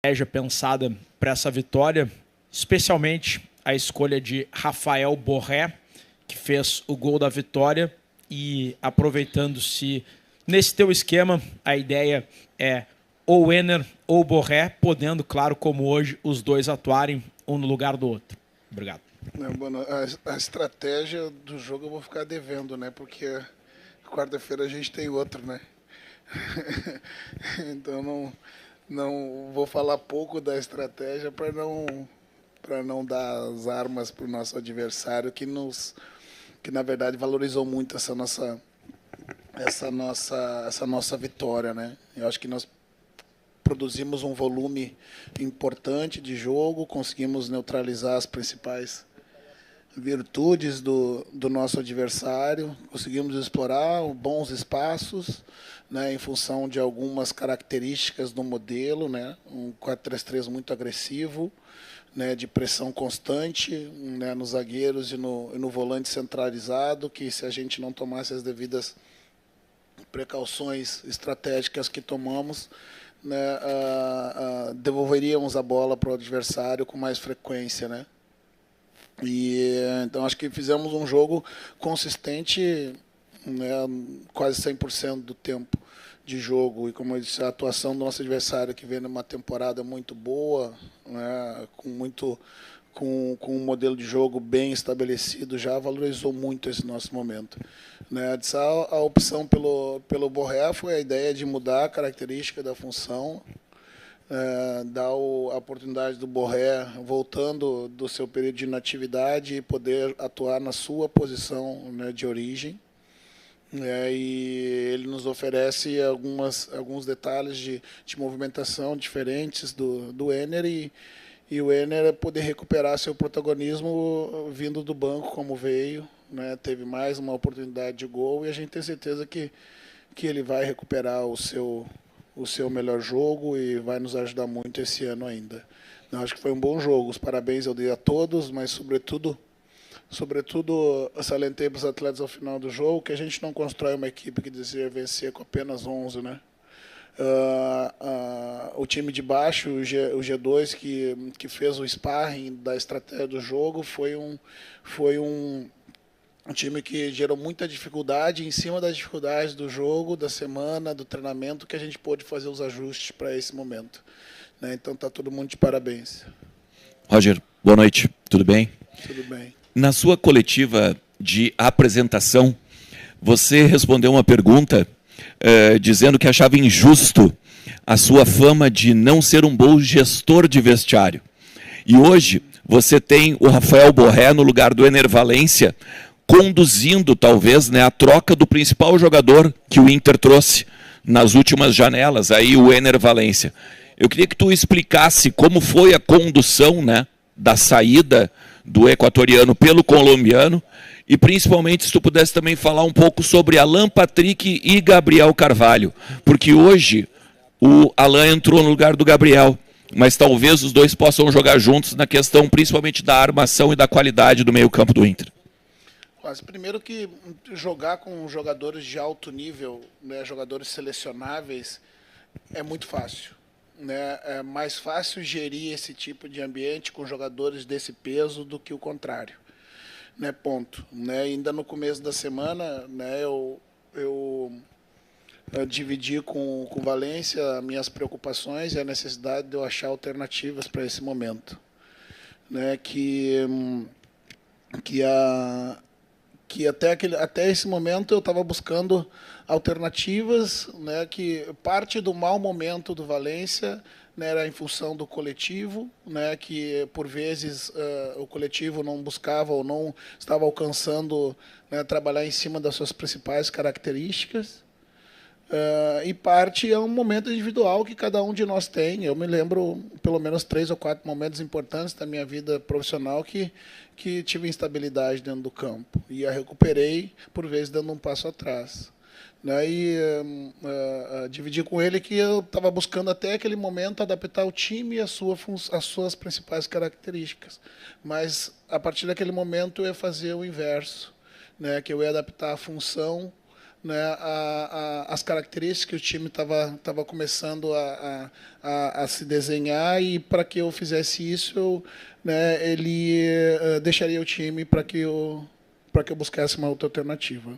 estratégia pensada para essa vitória, especialmente a escolha de Rafael Borré, que fez o gol da vitória, e aproveitando-se nesse teu esquema, a ideia é ou Enner ou Borré, podendo, claro, como hoje, os dois atuarem um no lugar do outro. Obrigado. Bueno, a estratégia do jogo eu vou ficar devendo, né? Porque quarta-feira a gente tem outro, né? Então não vou falar pouco da estratégia para não dar as armas para o nosso adversário que na verdade valorizou muito essa nossa vitória, né? Eu acho que nós produzimos um volume importante de jogo, conseguimos neutralizar as principais virtudes do nosso adversário, conseguimos explorar bons espaços, né, em função de algumas características do modelo, né, um 4-3-3 muito agressivo, né, de pressão constante, né, nos zagueiros e no volante centralizado, que se a gente não tomasse as devidas precauções estratégicas que tomamos, né, devolveríamos a bola para o adversário com mais frequência, né? E então acho que fizemos um jogo consistente, né, quase 100% do tempo de jogo, e como eu disse, a atuação do nosso adversário, que vem numa temporada muito boa, né, com um modelo de jogo bem estabelecido, já valorizou muito esse nosso momento, né. A opção pelo Borré foi a ideia de mudar a característica da função, dar a oportunidade do Borré, voltando do seu período de inatividade, e poder atuar na sua posição, né, de origem. E ele nos oferece alguns detalhes de movimentação diferentes do Enner, e o Enner poder recuperar seu protagonismo vindo do banco como veio, né, teve mais uma oportunidade de gol, e a gente tem certeza que ele vai recuperar o seu melhor jogo e vai nos ajudar muito esse ano ainda. Eu acho que foi um bom jogo. Os parabéns eu dei a todos, mas sobretudo salientei para os atletas ao final do jogo que a gente não constrói uma equipe que deseja vencer com apenas 11, né? O time de baixo, o G2, que fez o sparring da estratégia do jogo, foi um time que gerou muita dificuldade, em cima das dificuldades do jogo, da semana, do treinamento, que a gente pôde fazer os ajustes para esse momento, né? Então está todo mundo de parabéns. Roger, boa noite, tudo bem? Tudo bem. Na sua coletiva de apresentação, você respondeu uma pergunta dizendo que achava injusto a sua fama de não ser um bom gestor de vestiário. E hoje você tem o Rafael Borré no lugar do Enner Valencia, conduzindo, talvez, né, a troca do principal jogador que o Inter trouxe nas últimas janelas, aí o Enner Valencia. Eu queria que tu explicasse como foi a condução, né, da saída do equatoriano pelo colombiano, e principalmente se tu pudesse também falar um pouco sobre Alan Patrick e Gabriel Carvalho, porque hoje o Alan entrou no lugar do Gabriel, mas talvez os dois possam jogar juntos na questão principalmente da armação e da qualidade do meio-campo do Inter. Mas primeiro que jogar com jogadores de alto nível, né, jogadores selecionáveis, é muito fácil, né? É mais fácil gerir esse tipo de ambiente com jogadores desse peso do que o contrário, né? Ponto. Né? Ainda no começo da semana, né, eu dividi com o Valência minhas preocupações e a necessidade de eu achar alternativas para esse momento, né? Que até esse momento eu estava buscando alternativas, né, que parte do mau momento do Valência, né, era em função do coletivo, né, que por vezes o coletivo não buscava ou não estava alcançando, né, trabalhar em cima das suas principais características. E parte é um momento individual que cada um de nós tem. Eu me lembro pelo menos 3 ou 4 momentos importantes da minha vida profissional que tive instabilidade dentro do campo, e a recuperei, por vezes, dando um passo atrás. Né? E dividi com ele que eu estava buscando até aquele momento adaptar o time e as suas principais características. Mas, a partir daquele momento, eu ia fazer o inverso, né? Que eu ia adaptar a função, né, a as características que o time estava começando a se desenhar, e para que eu fizesse isso, né, ele deixaria o time para que eu buscasse uma outra alternativa.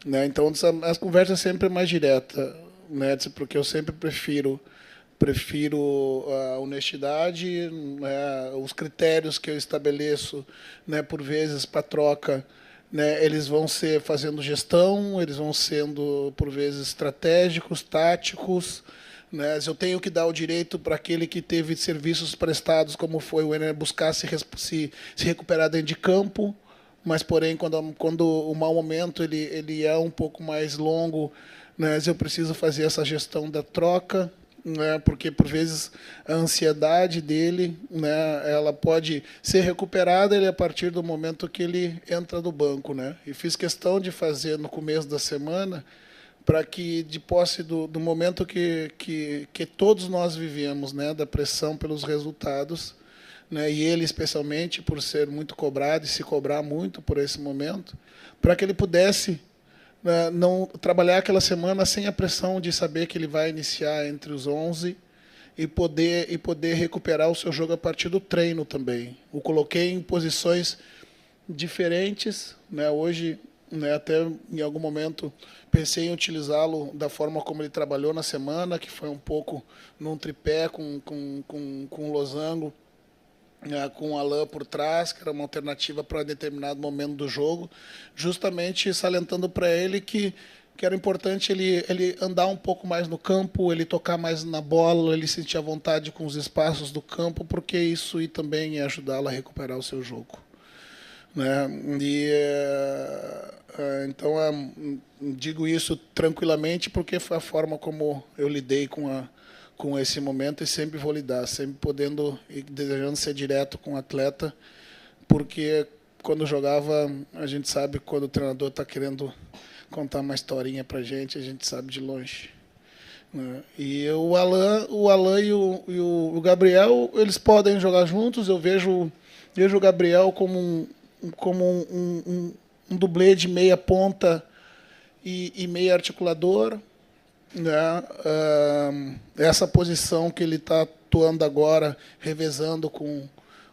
Né? Então, as conversas sempre mais diretas, né, porque eu sempre prefiro a honestidade, né, os critérios que eu estabeleço, né, por vezes, para troca, né, eles vão ser fazendo gestão, eles vão sendo, por vezes, estratégicos, táticos. Né, eu tenho que dar o direito para aquele que teve serviços prestados, como foi o Ener, buscar se recuperar dentro de campo, mas, porém, quando o mau momento ele é um pouco mais longo, né, eu preciso fazer essa gestão da troca, né, porque, por vezes, a ansiedade dele, né, ela pode ser recuperada a partir do momento que ele entra do banco. Né, e fiz questão de fazer no começo da semana, para que, de posse do momento que todos nós vivemos, né, da pressão pelos resultados, né, e ele especialmente por ser muito cobrado e se cobrar muito por esse momento, para que ele pudesse não trabalhar aquela semana sem a pressão de saber que ele vai iniciar entre os 11 e poder recuperar o seu jogo a partir do treino também. O coloquei em posições diferentes, né, hoje, né, até em algum momento pensei em utilizá-lo da forma como ele trabalhou na semana, que foi um pouco num tripé com o losango, com o Alain por trás, que era uma alternativa para determinado momento do jogo, justamente salientando para ele que era importante ele andar um pouco mais no campo, ele tocar mais na bola, ele sentir a vontade com os espaços do campo, porque isso também ia ajudá-lo a recuperar o seu jogo. Né? Então, digo isso tranquilamente, porque foi a forma como eu lidei com esse momento, e sempre vou lidar, sempre podendo e desejando ser direto com o atleta, porque quando jogava, a gente sabe quando o treinador está querendo contar uma historinha para a gente sabe de longe. Né? E o Alain e o Gabriel, eles podem jogar juntos. Eu vejo o Gabriel como um dublê de meia ponta e meia articulador. Né? Essa posição que ele está atuando agora, revezando com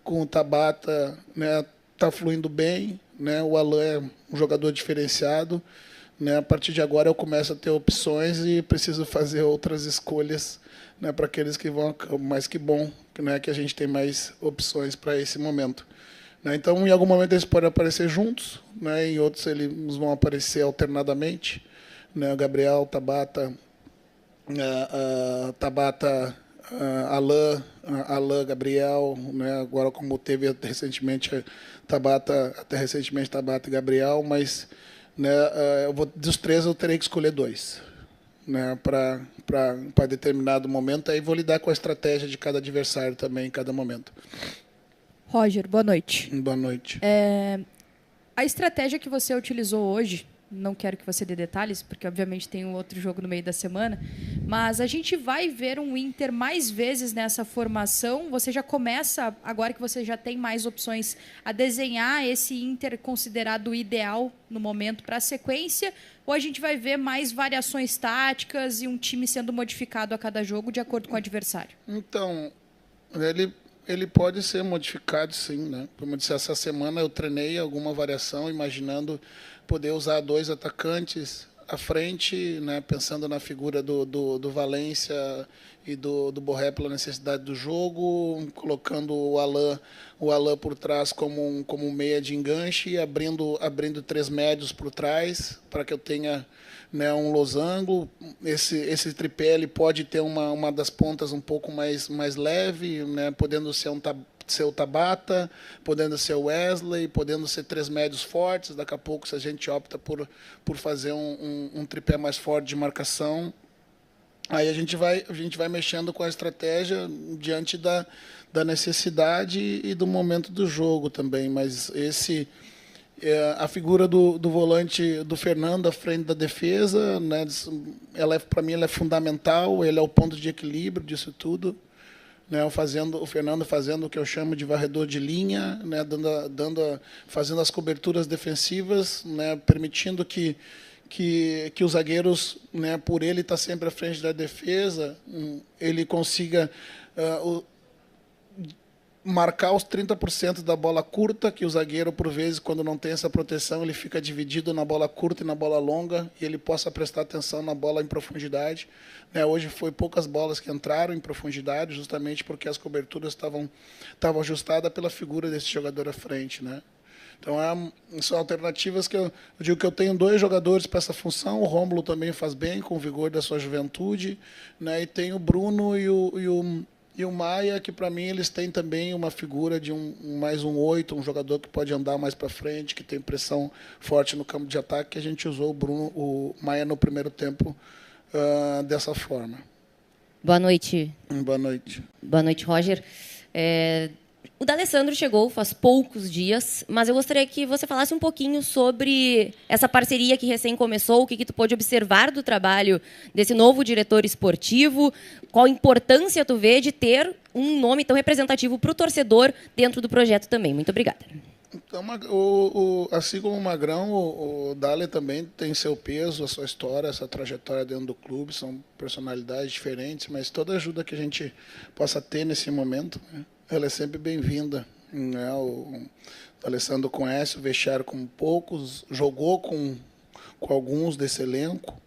o Tabata, né, está fluindo bem. Né? O Alain é um jogador diferenciado. Né? A partir de agora eu começo a ter opções e preciso fazer outras escolhas, né, para aqueles que vão. Mas que bom, né, que a gente tem mais opções para esse momento. Né? Então, em algum momento eles podem aparecer juntos, né, em outros eles vão aparecer alternadamente. Né? O Gabriel, Tabata, Alain, Gabriel, né? Agora como teve recentemente Tabata e Gabriel, mas, né, dos 3 eu terei que escolher 2, né, para determinado momento, aí vou lidar com a estratégia de cada adversário também em cada momento. Roger, boa noite. Boa noite. A estratégia que você utilizou hoje, não quero que você dê detalhes, porque obviamente tem um outro jogo no meio da semana, mas a gente vai ver um Inter mais vezes nessa formação. Você já começa, agora que você já tem mais opções, a desenhar esse Inter considerado ideal no momento para a sequência, ou a gente vai ver mais variações táticas e um time sendo modificado a cada jogo de acordo com o adversário? Então, ele pode ser modificado, sim. Né? Como eu disse, essa semana eu treinei alguma variação, imaginando poder usar 2 atacantes à frente, né, pensando na figura do Valência e do Borré pela necessidade do jogo, colocando o Alain por trás como um meia de enganche, e abrindo 3 médios por trás, para que eu tenha, né, um losango. Esse tripé ele pode ter uma das pontas um pouco mais leve, né, podendo ser o Tabata, podendo ser o Wesley, podendo ser 3 médios fortes. Daqui a pouco, se a gente opta por fazer um tripé mais forte de marcação, aí a gente vai mexendo com a estratégia diante da necessidade e do momento do jogo também. Mas a figura do volante, do Fernando, à frente da defesa, né, para mim ela é fundamental. Ele é o ponto de equilíbrio disso tudo. Né, o Fernando fazendo o que eu chamo de varredor de linha, né, fazendo as coberturas defensivas, né, permitindo que que os zagueiros, né, por ele estar sempre à frente da defesa, ele consiga marcar os 30% da bola curta, que o zagueiro, por vezes, quando não tem essa proteção, ele fica dividido na bola curta e na bola longa, e ele possa prestar atenção na bola em profundidade. Hoje foi poucas bolas que entraram em profundidade, justamente porque as coberturas estavam ajustadas pela figura desse jogador à frente, né? Então, são alternativas que eu digo que eu tenho 2 jogadores para essa função. O Rômulo também faz bem, com o vigor da sua juventude, né? E tem o Bruno e o Maia, que para mim eles têm também uma figura de mais um 8, um jogador que pode andar mais para frente, que tem pressão forte no campo de ataque, que a gente usou o Maia no primeiro tempo dessa forma. Boa noite. Boa noite. Boa noite, Roger. O D'Alessandro chegou faz poucos dias, mas eu gostaria que você falasse um pouquinho sobre essa parceria que recém começou, o que tu pôde observar do trabalho desse novo diretor esportivo, qual a importância tu vê de ter um nome tão representativo para o torcedor dentro do projeto também. Muito obrigada. Então, assim como o Magrão, o Dale também tem seu peso, a sua história, essa trajetória dentro do clube, são personalidades diferentes, mas toda ajuda que a gente possa ter nesse momento, né, ela é sempre bem-vinda. Né? O Alessandro conhece o vestiário com poucos, jogou com alguns desse elenco,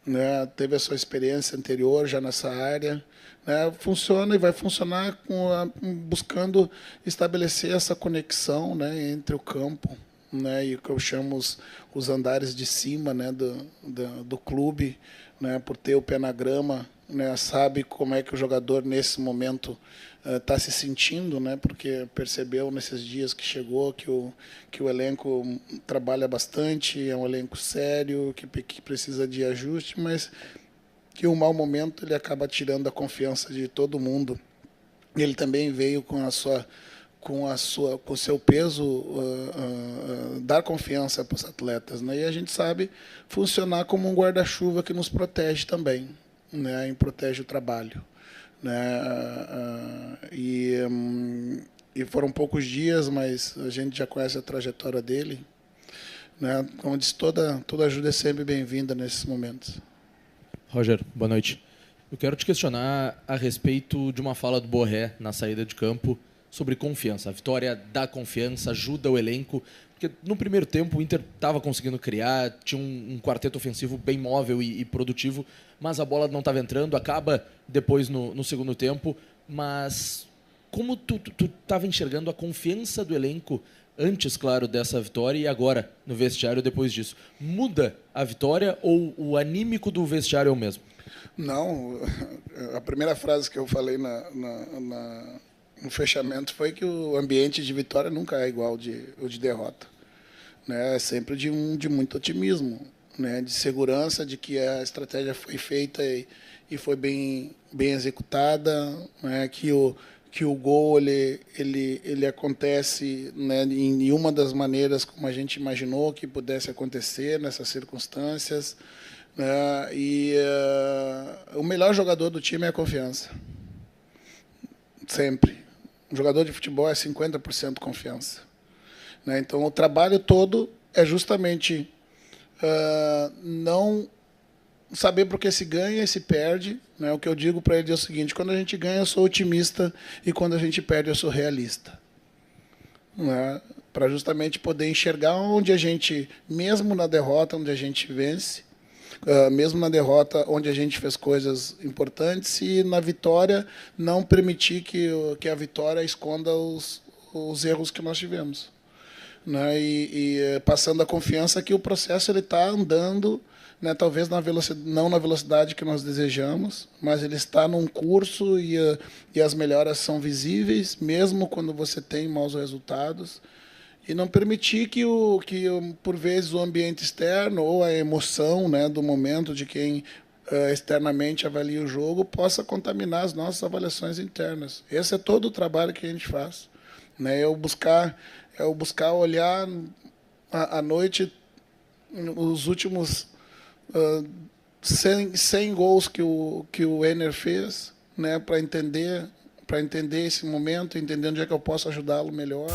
né? Teve a sua experiência anterior já nessa área. Né? Funciona e vai funcionar buscando estabelecer essa conexão, né, entre o campo, né, e o que eu chamo os andares de cima, né, do clube, né, por ter o pé na grama, né, sabe como é que o jogador nesse momento está se sentindo, né, porque percebeu nesses dias que chegou que o elenco trabalha bastante, é um elenco sério, que precisa de ajuste, mas que um mau momento ele acaba tirando a confiança de todo mundo. Ele também veio com o seu peso dar confiança para os atletas, né? E a gente sabe funcionar como um guarda-chuva que nos protege também, né? E protege o trabalho, né? E foram poucos dias, mas a gente já conhece a trajetória dele, né? Como disse, toda ajuda é sempre bem-vinda nesses momentos. Roger, boa noite. Eu quero te questionar a respeito de uma fala do Borré na saída de campo sobre confiança. A vitória dá confiança, ajuda o elenco, porque no primeiro tempo o Inter estava conseguindo criar, tinha um quarteto ofensivo bem móvel e produtivo, mas a bola não estava entrando, acaba depois no segundo tempo. Mas como tu estava enxergando a confiança do elenco antes, claro, dessa vitória e agora no vestiário depois disso? Muda a vitória ou o anímico do vestiário é o mesmo? Não, a primeira frase que eu falei no fechamento foi que o ambiente de vitória nunca é igual ao de derrota, né? É sempre de muito otimismo, né? De segurança de que a estratégia foi feita e foi bem executada, né? Que o gol ele acontece, né, em uma das maneiras como a gente imaginou que pudesse acontecer nessas circunstâncias, né? E o melhor jogador do time é a confiança. Sempre. Um jogador de futebol é 50% confiança, né? Então, o trabalho todo é justamente não saber por que se ganha e se perde, né? O que eu digo para ele é o seguinte: quando a gente ganha, eu sou otimista, e quando a gente perde, eu sou realista, né? Para justamente poder enxergar onde a gente, mesmo na derrota, onde a gente vence, mesmo na derrota, onde a gente fez coisas importantes, e na vitória não permitir que a vitória esconda os erros que nós tivemos, né? E passando a confiança que o processo ele está andando, né, talvez não na velocidade que nós desejamos, mas ele está num curso e as melhoras são visíveis, mesmo quando você tem maus resultados. E não permitir que por vezes, o ambiente externo ou a emoção, né, do momento de quem externamente avalia o jogo possa contaminar as nossas avaliações internas. Esse é todo o trabalho que a gente faz, né? É o buscar olhar à noite os últimos 100 gols que o Enner fez, né, para entender esse momento, entender onde é que eu posso ajudá-lo melhor.